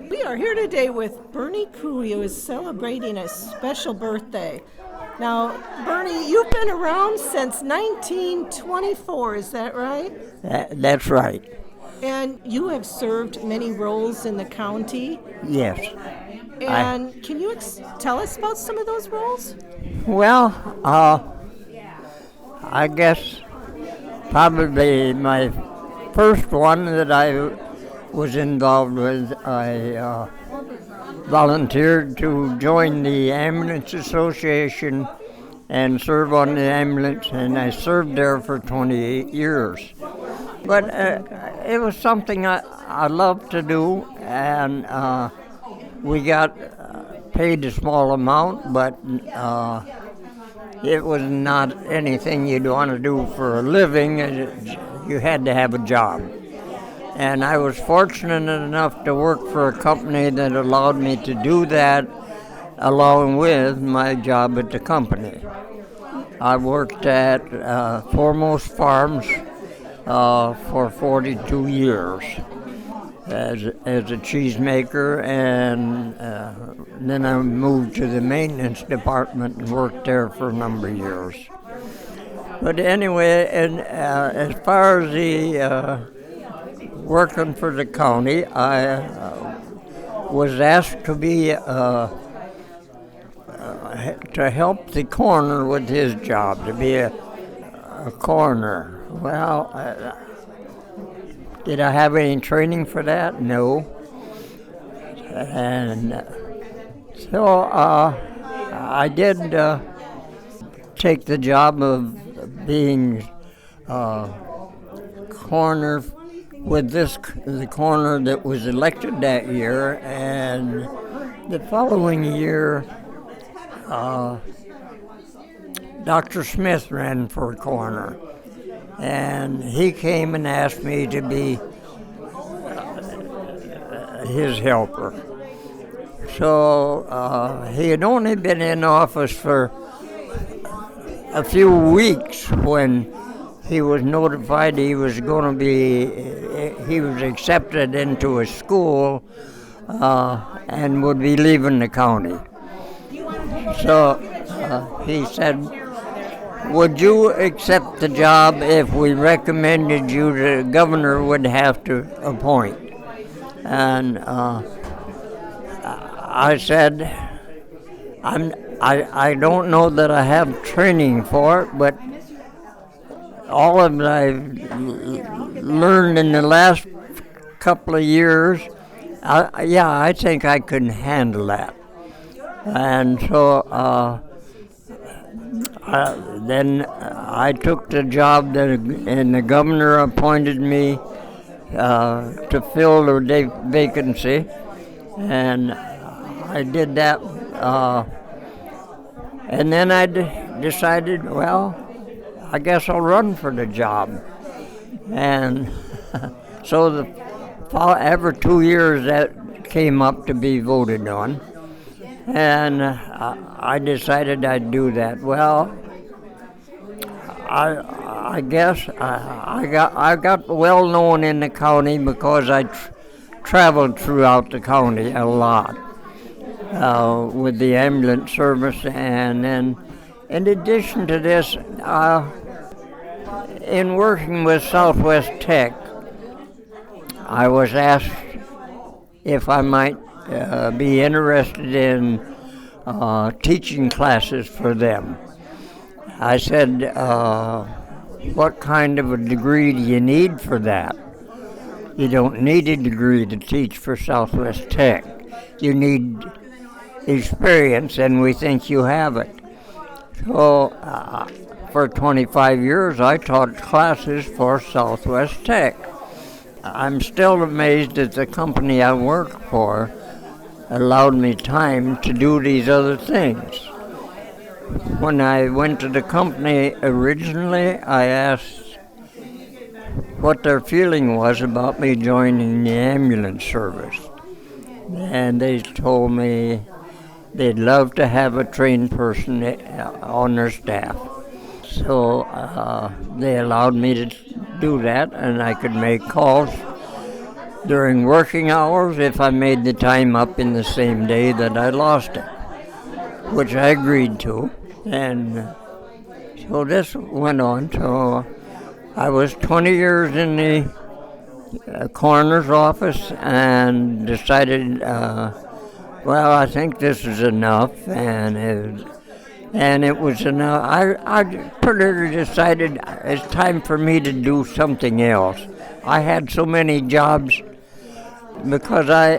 We are here today with Bernie Couey, who is celebrating a special birthday. Now, Bernie, you've been around since 1924, is that right? That's right. And you have served many roles in the county. Yes. And can you tell us about some of those roles? Well, I guess probably my first one that I was involved with, I volunteered to join the Ambulance Association and serve on the ambulance, and I served there for 28 years. But it was something I loved to do, and we got paid a small amount, but it was not anything you'd want to do for a living. You had to have a job. And I was fortunate enough to work for a company that allowed me to do that along with my job at the company. I worked at Foremost Farms for 42 years as a cheesemaker, and then I moved to the maintenance department and worked there for a number of years. But anyway, and as far as the working for the county, I was asked to be to help the coroner with his job, to be a coroner. Well, did I have any training for that? No. And so I did take the job of being coroner with the coroner that was elected that year, and the following year, Dr. Smith ran for coroner, and he came and asked me to be his helper. So he had only been in office for a few weeks when he was notified he was accepted into a school and would be leaving the county. So he said, would you accept the job if we recommended you? The governor would have to appoint. And I said, I don't know that I have training for it, but all of it I've learned in the last couple of years, I think I can handle that. And so then I took the job and the governor appointed me to fill the vacancy, and I did that. And then I decided, well, I guess I'll run for the job. And so every 2 years that came up to be voted on. And I decided I'd do that. Well, I guess I got well known in the county because I traveled throughout the county a lot with the ambulance service, and then in addition to this, in working with Southwest Tech, I was asked if I might be interested in teaching classes for them. I said, what kind of a degree do you need for that? You don't need a degree to teach for Southwest Tech. You need experience, and we think you have it. So for 25 years, I taught classes for Southwest Tech. I'm still amazed that the company I work for allowed me time to do these other things. When I went to the company originally, I asked what their feeling was about me joining the ambulance service. And they told me they'd love to have a trained person on their staff. So they allowed me to do that, and I could make calls during working hours if I made the time up in the same day that I lost it, which I agreed to. And so this went on. So I was 20 years in the coroner's office and decided, well, I think this is enough, and it was enough. I pretty decided it's time for me to do something else. I had so many jobs because I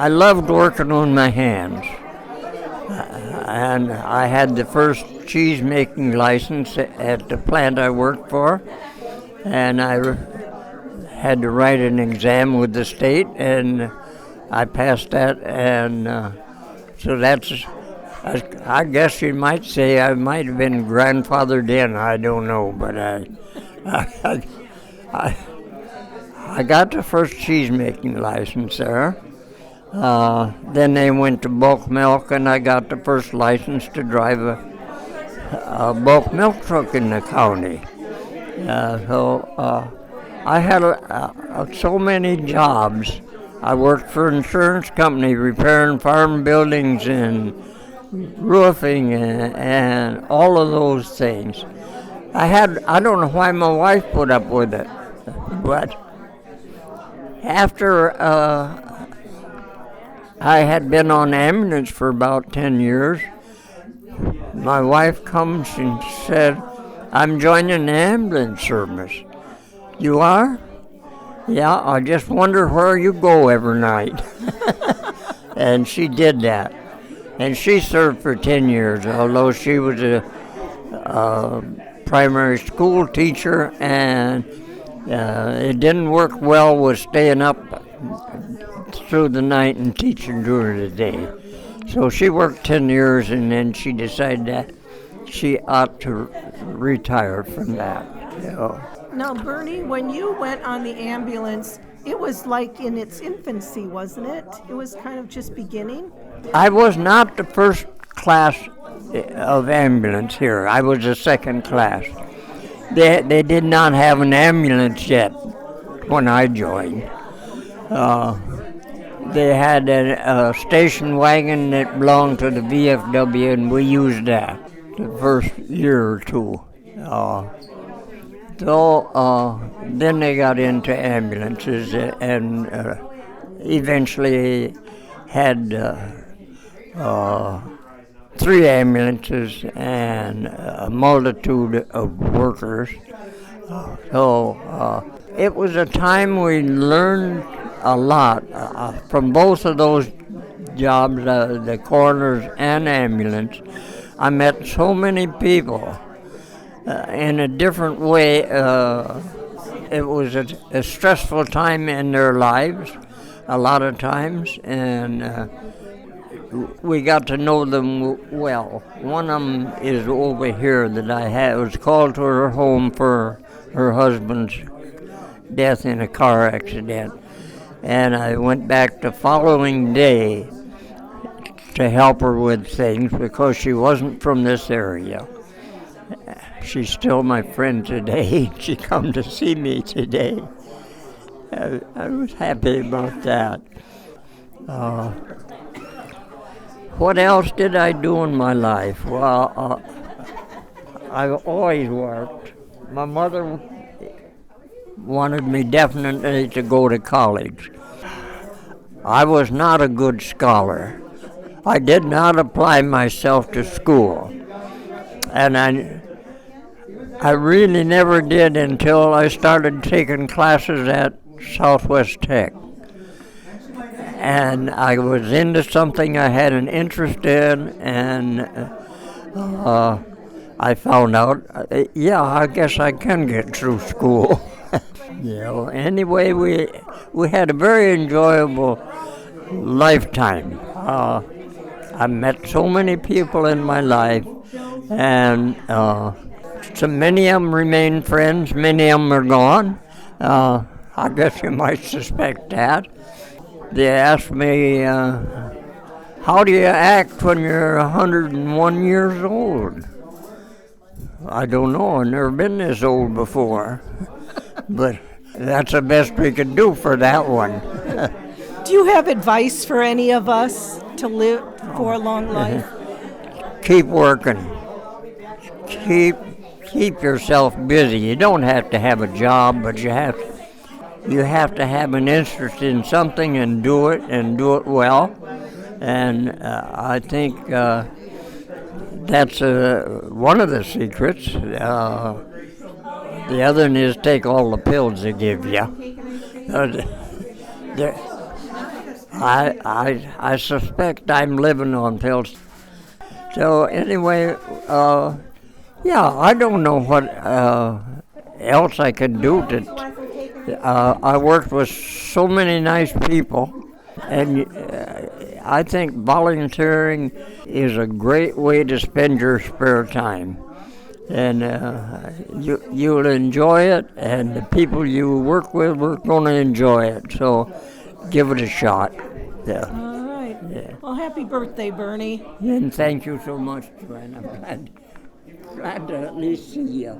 loved working on my hands, and I had the first cheese making license at the plant I worked for, and I had to write an exam with the state, and I passed that, and so that's, I guess you might say I might have been grandfathered in, I don't know, but I got the first cheese making license there. Then they went to bulk milk, and I got the first license to drive a bulk milk truck in the county. So I had so many jobs. I worked for an insurance company, repairing farm buildings and roofing and all of those things. I don't know why my wife put up with it, but after I had been on ambulance for about 10 years, my wife comes and said, "I'm joining the ambulance service." "You are?" "Yeah, I just wonder where you go every night." And she did that. And she served for 10 years, although she was a primary school teacher, and it didn't work well with staying up through the night and teaching during the day. So she worked 10 years, and then she decided that she ought to retire from that. So. Now, Bernie, when you went on the ambulance, it was like in its infancy, wasn't it? It was kind of just beginning? I was not the first class of ambulance here. I was the second class. They did not have an ambulance yet when I joined. They had a station wagon that belonged to the VFW, and we used that the first year or two. Then they got into ambulances and eventually had 3 ambulances and a multitude of workers. It was a time we learned a lot from both of those jobs, the coroners and ambulance. I met so many people in a different way. It was a stressful time in their lives a lot of times, and we got to know them well. One of them is over here that I was called to her home for her husband's death in a car accident. And I went back the following day to help her with things because she wasn't from this area. She's still my friend today. She come to see me today. I was happy about that. What else did I do in my life? Well, I've always worked. My mother wanted me definitely to go to college. I was not a good scholar. I did not apply myself to school. And I really never did until I started taking classes at Southwest Tech. And I was into something I had an interest in, and I found out, I guess I can get through school. Anyway, we had a very enjoyable lifetime. I met so many people in my life, and so many of them remain friends, many of them are gone. I guess you might suspect that. They asked me, how do you act when you're 101 years old? I don't know, I've never been this old before. But That's the best we could do for that one. Do you have advice for any of us to live for a long life? Keep working. Keep yourself busy. You don't have to have a job, but you have to have an interest in something and do it well. And I think that's one of the secrets. The other one is take all the pills they give you. I suspect I'm living on pills. So anyway, I don't know what else I could do. I worked with so many nice people, and I think volunteering is a great way to spend your spare time. And you'll enjoy it, and the people you work with are going to enjoy it. So give it a shot. Yeah. All right. Yeah. Well, happy birthday, Bernie. And thank you so much, Joanne. I'm glad to at least see you.